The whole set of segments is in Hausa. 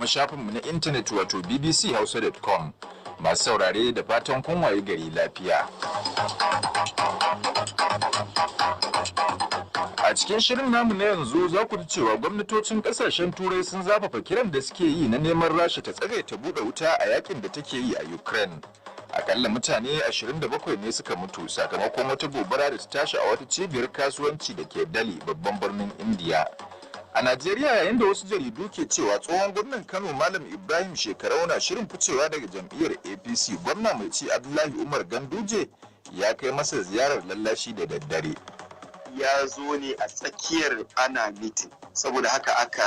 Shafinmu na intanet wato bbchausa.com. Masu saurare da fatan kun waye gari lafiya. A cikin shirin namu na yanzu za ku ji cewa gwamnatocin kasashen turai sun zafafa kiran da suke yi na neman Rasha ta tsagaita buɗe wuta a yakin da take yi a Ukraine. Akalla mutane 27 ne suka mutu sakamakon wata gobara da ta tashi a wata cibiyar kasuwanci da ke Delhi, babban birnin India. A Najeriya, yayin da wasu jaridu ke cewa tsohon gwamnan Kano Malam Ibrahim Shekarau na shirin ficewa daga jam'iyyar APC, gwamna mai ci Abdullahi Umar Ganduje ya kai masa ziyarar lallashi da daddare. Ya zo ne a tsakiyar ana mitin, saboda haka aka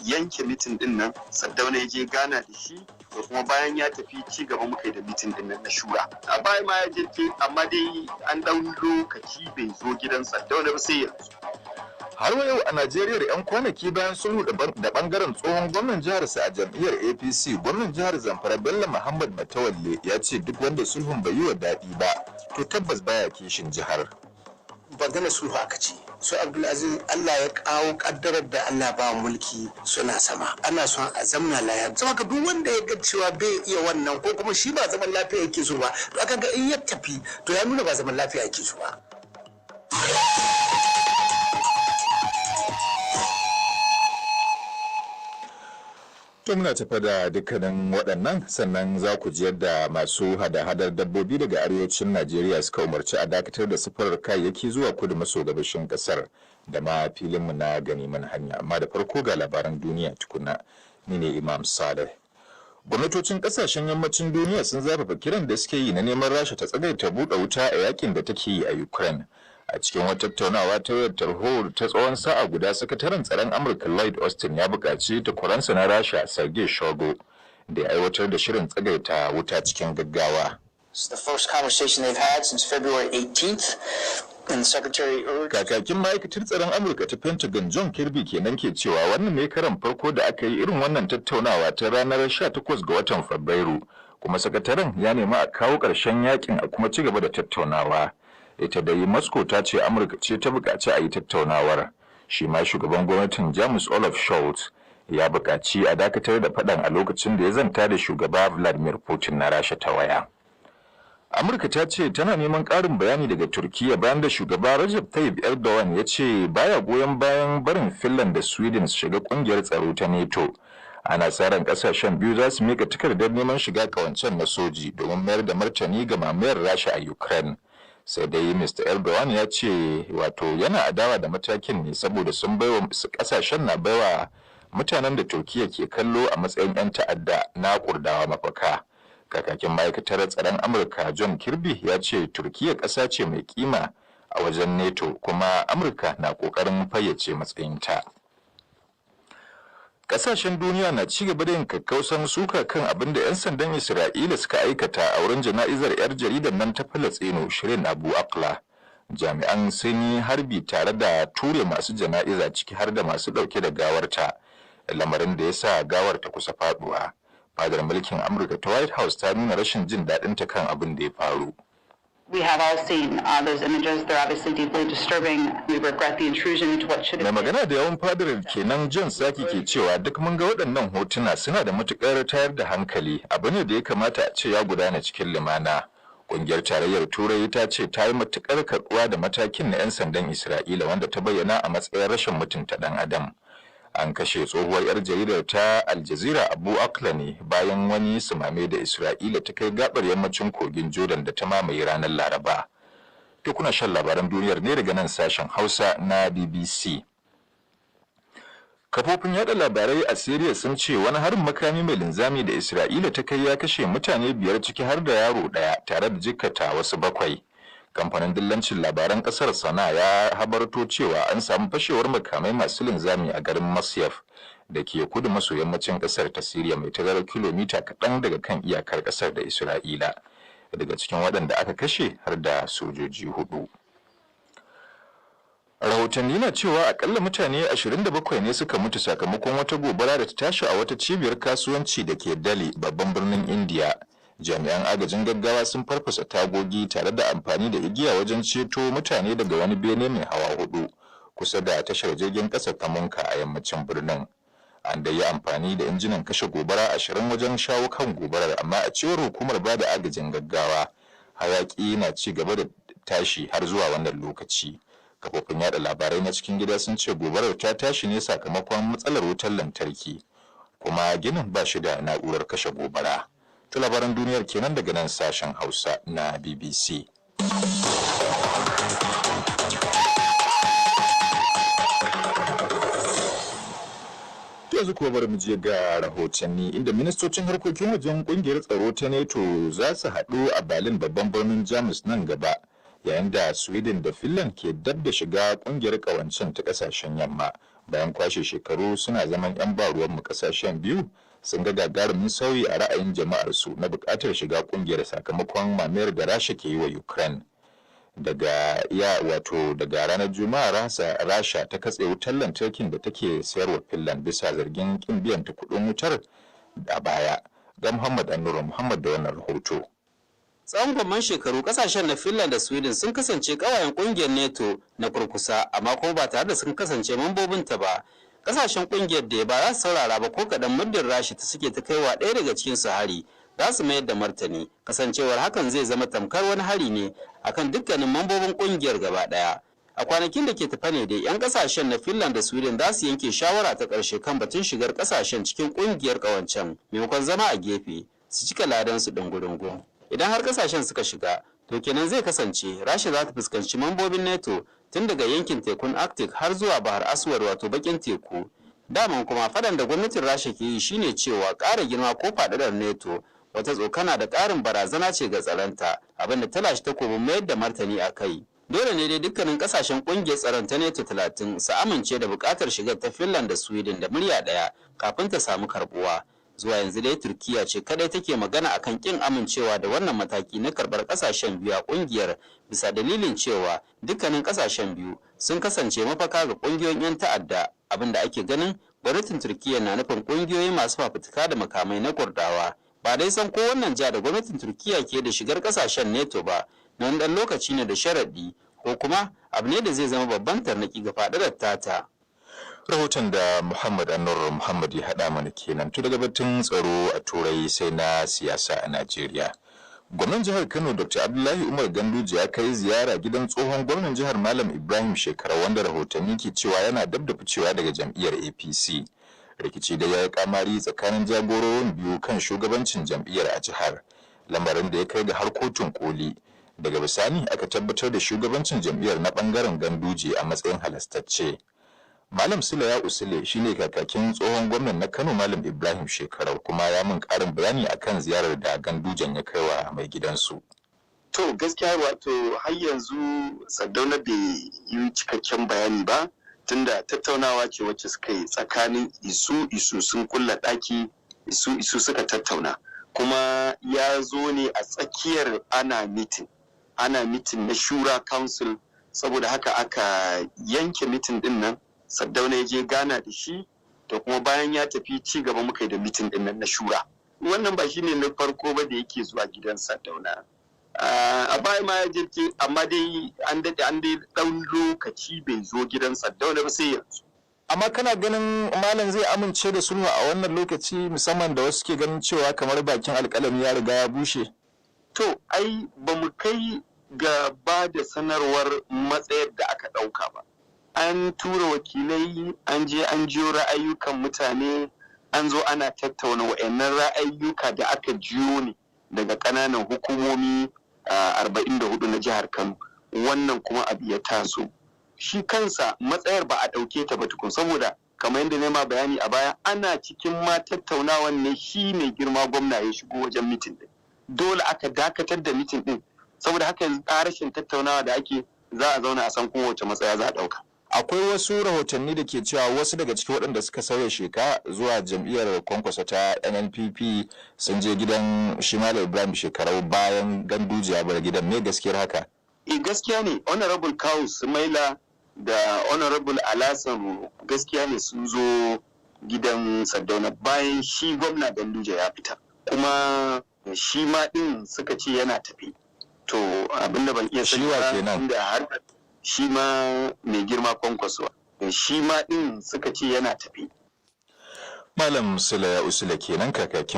yanke mitin din nan. Sardauna ya je gana da shi, da kuma bayan ya tafi ci gaba muka yi da mitin din nan na shura. A baya ma ya je, amma dai an ɗau lokaci bai zo gidan Sardauna ba sai yanzu. Har yau a Najeriya, 'yan kwanaki bayan sulhu da bangaren tsohon gwamnan jihar sa a jam'iyyar APC, gwamnan jihar Zamfara Bello Muhammad Matawalle ya ce duk wanda sulhun bai yi wa daɗi ba to tabbas baya kishin jihar. Magana sulhu aka ce, su Abdulaziz Allah ya kawo kaddarar da Allah ba mulki suna sama, ana son a zamna lafiya. Zama ka duk wanda ya ga cewa bai iya wannan ko kuma shi ba zaman lafiya yake so ba, to aka ga in ya tafi to ya nuna ba zaman lafiya yake so ba. To muna tafa da dukkanin waɗannan, sannan za ku ji yadda masu hada-hadar dabbobi daga arewacin Najeriya suka umarci a dakatar da safarar kayayyaki zuwa kudu maso gabashin ƙasar da ma filinmu na ganiman hanya. Amma da farko ga labaran duniya tukuna, ni ne Imam Saleh. Gwamnatocin ƙasashen yammacin duniya sun zafafa kiran da suke yi na neman Rasha ta tsagaita buɗe wuta a yakin da take yi a Ukraine. A cikin wata tattaunawa ta wayar tarho ta tsawon sa'a guda, sakataren tsaron Amurka Lloyd Austin ya buƙaci takwaransa na Rasha Sergei Shoigu da ya aiwatar da shirin tsagaita wuta cikin gaggawa. Kakakin ma'aikatar tsaron Amurka ta Pentagon John Kirby kenan ke cewa wannan ne karan farko da aka yi irin wannan tattaunawa ta ranar 18 ga watan Fabrairu, kuma sakataren ya nemi a kawo ƙarshen yakin a kuma ci gaba da tattaunawa. Ita dai Moscow ta ce Amurka ce ta buƙaci a yi tattaunawar. Shi ma shugaban gwamnatin Jamus Olaf Scholz ya buƙaci a dakatar da faɗan a lokacin da ya zanta da shugaba Vladimir Putin na Rasha ta waya. Amurka ta ce tana neman ƙarin bayani daga Turkiyya bayan da shugaba Recep Tayyip Erdogan ya ce baya goyon bayan barin Finland da Sweden su shiga ƙungiyar tsaro ta NATO. Ana sa ran ƙasashen biyu za su miƙa takardar neman shiga ƙawancen na soji domin mayar da martani ga mamayar Rasha a Ukraine. Sai dai Mr. Erdogan ya ce wato yana adawa da matakin ne saboda sun baiwa kasashen na baiwa mutanen da Turkiyya ke kallo a matsayin 'yan ta'adda na Kurdawa mafaka. Kakakin ma'aikatar tsaron Amurka John Kirby ya ce Turkiyya ƙasa ce mai kima a wajen NATO, kuma Amurka na ƙoƙarin fayyace matsayinta. Ƙasashen duniya na ci gaba da yin kakkausan suka kan abin da 'yan sandan Isra'ila suka aikata a wurin jana'izar 'yar jaridar nan ta Falasɗinu Shirin Abu Akleh. Jami'an sun yi harbi tare da ture masu jana'iza, ciki har da masu ɗauke da gawarta, lamarin da ya sa gawar ta kusa faɗuwa. Fadar mulkin Amurka ta White House ta nuna rashin jin daɗinta kan abin da ya faru. We have all seen those images. They're obviously deeply disturbing. We regret the intrusion into what should have been. Mai magana da yawan fadar kenan Jan Saki ke cewa duk mun ga waɗannan hotuna suna da matuƙar tayar da hankali. Abu ne da ya kamata a ce ya gudana cikin lumana. Ƙungiyar Tarayyar Turai ta ce ta yi matuƙar karɓuwa da matakin na 'yan sandan Isra'ila, wanda ta bayyana a matsayin rashin mutunta ɗan adam. An kashe tsohuwar 'yar jaridar ta Al Jazeera Abu Akleh ne bayan wani sumame da Isra'ila ta kai gabar yammacin kogin Jordan da ta mamaye ranar Laraba. To kuna shan labaran duniyar ne daga nan sashen Hausa na BBC. Kafofin yada labarai a Syria sun ce wani harin makami mai linzami da Isra'ila ta kai ya kashe mutane 5 ciki har da yaro ɗaya tare da jikkata wasu 7. Kamfanin dillancin labaran kasar Sana ya habarto cewa an samu fashewar makamai masu linzami a garin Masyaf da ke kudu maso yammacin kasar ta Syria, mai tazarar kilomita kaɗan daga kan iyakar kasar da Isra'ila. Daga cikin waɗanda aka kashe har da sojoji 4. Rahotanni na cewa akalla mutane 27 ne suka mutu sakamakon wata gobara da ta tashi a wata cibiyar kasuwanci da ke Delhi, babban birnin India. Jami'an agajin gaggawa sun farfasa tagogi tare da amfani da igiya wajen ceto mutane daga wani bene mai hawa 4 kusa da tashar jirgin ƙasa ta Munka a yammacin birnin. An da yi amfani da injinan kashe gobara 20 wajen shawo kan gobarar, amma a cewar hukumar ba da agajin gaggawa hayaki na ci gaba da tashi har zuwa wannan lokaci. Kafofin yada labarai na cikin gida sun ce gobarar ta tashi ne sakamakon matsalar wutar lantarki, kuma ginin ba shi da na'urar kashe gobara. To labaran duniyar kenan daga nan sashen Hausa na BBC. Yanzu kuwa bari mu je ga rahotanni, inda ministocin harkokin wajen kungiyar tsaro ta NATO za su haɗu a Berlin, babban birnin Jamus nan gaba, yayin da Sweden da Finland ke dab da shiga kungiyar kawancin ta kasashen yamma. Bayan kwashe shekaru suna zaman 'yan ba ruwanmu, kasashen biyu sun ga gagarumin sauyi a ra'ayin jama'ar su na buƙatar shiga kungiyar sakamakon mamayar da Rasha ke yi wa Ukraine. Daga ranar Juma'a Rasha ta katse wutar lantarkin da take sayarwa Finland bisa zargin kin biyan ta kuɗin wutar a baya. Ga Muhammad Anuru Muhammad da wannan rahoto. Tsawon gwamman shekaru kasashen na Finland da Sweden sun kasance kawayen kungiyar NATO na kurkusa, amma kuma ba tare da sun kasance mambobinta ba. Kasashen kungiyar da ba za su saurara ba ko kaɗan muddin Rasha ta suke ta kaiwa ɗaya daga cikin su hari, za su mayar da martani, kasancewar hakan zai zama tamkar wani hari ne akan dukkanin mambobin kungiyar gaba ɗaya. A kwanakin da ke tafa ne dai 'yan kasashen na Finland da Sweden za su yanke shawara ta ƙarshe kan batun shigar kasashen cikin kungiyar ƙawancen, maimakon zama a gefe su cika ladan su dungudungu. Idan har kasashen suka shiga, to kenan zai kasance Rasha za ta fuskanci mambobin NATO tun daga yankin tekun Arctic har zuwa Bahar Aswad, wato bakin teku. Daman kuma fadan da gwamnatin Rasha ke yi shine cewa ƙara girma ko faɗaɗar NATO wata tsokana da ƙarin barazana ce ga tsaronta, abinda ta lashe takobin mayar da martani a kai. Dole ne dai dukkanin kasashen ƙungiyar tsaron ta NATO 30 su amince da buƙatar shigar ta Finland da Sweden da murya ɗaya kafin ta samu karɓuwa. Zuwa yanzu dai Turkiya ce kadai take magana akan kin amincewa da wannan mataki na karɓar kasashen biyu a ƙungiyar, bisa dalilin cewa dukkanin kasashen biyu sun kasance mafaka ga ƙungiyoyin 'yan ta'adda, abinda ake ganin gwamnatin Turkiya na nufin ƙungiyoyi masu fafutuka da makamai na Kurdawa. Ba dai san ko wannan ja da gwamnatin Turkiya ke da shigar kasashen NATO ba, na wani ɗan lokaci ne da sharaɗi, ko kuma abu ne da zai zama babban tarnaki ga faɗaɗar tata. Rahoton da Muhammad Anur Muhammad ya haɗa mana kenan. To daga batun tsaro a Turai sai na siyasa a Najeriya. Gwamnan jihar Kano Dr. Abdullahi Umar Ganduje ya kai ziyara gidan tsohon gwamnan jihar Malam Ibrahim Shekara, wanda rahotanni ke cewa yana dab da ficewa daga jam'iyyar APC. Rikici da ya yi kamari tsakanin jagororin biyu kan shugabancin jam'iyyar a jihar, lamarin da ya kai ga har kotun koli. Daga bisani aka tabbatar da shugabancin jam'iyyar na bangaren Ganduje a matsayin halastacce. Malam Sule ya Usule shine kakakin tsohon gwamnan na Kano Malam Ibrahim Shekarau, kuma ya min karin bayani akan ziyarar da Gandujen ya kai wa mai gidansu. To gaskiya wato har yanzu Sardauna bai yi cikakken bayani ba, tunda tattaunawa ce wacce suka yi tsakanin isu sun kulla ɗaki, isu suka tattauna, kuma ya zo ne a tsakiyar ana mitin na Shura Council, saboda haka aka yanke mitin din nan. Sardauna ya je gana da shi, da kuma bayan ya tafi ci gaba muka yi da mitin din nan na Shura. Wannan ba shine na farko ba da yake zuwa gidan Sardauna. A baya ma ya je, amma dai an dai ɗan lokaci bai zo gidan Sardauna ba sai yanzu. Amma kana ganin malam zai amince da sulhu a wannan lokaci, musamman da wasu ke ganin cewa kamar bakin alƙalami ya riga ya bushe? To, ai ba mu kai ga ba da sanarwar matsayar da aka ɗauka ba. An tura wakilai, an je an jiyo ra'ayyukan mutane, an zo ana tattauna wa'annan ra'ayyuka da aka jiyo ne daga ƙananan hukumomi 44 na jihar Kano. Wannan kuma abu ya taso. Shi kansa matsayar ba a ɗauke ta ba tukun, saboda kamar yadda nema bayani a baya, ana cikin ma tattaunawan ne shi mai girma gwamna ya shigo wajen mitin ɗin. Dole aka dakatar da mitin ɗin, saboda haka yanzu rashin tattaunawa da ake, za a zauna a san kowace matsaya za a ɗauka. Akwai wasu rahotanni da ke cewa wasu daga cikin waɗanda suka sauya sheka zuwa jam'iyyar Kwankwaso ta NNPP sun je gidan shi Malam Ibrahim Shekarau bayan Ganduje ya bar gidan. Me gaskiyar haka? Gaskiya ne, Honorable Kawu Sumaila da Honorable Alasan gaskiya ne sun zo gidan Sardauna bayan shi gwamna Ganduje ya fita, kuma shi ma ɗin suka ce yana tafi. To abinda ban iya sani ba, inda har shi ma mai girma Kwankwaso, shi ma ɗin suka ce yana tafi. Malam Sula ya Usula kenan kakakin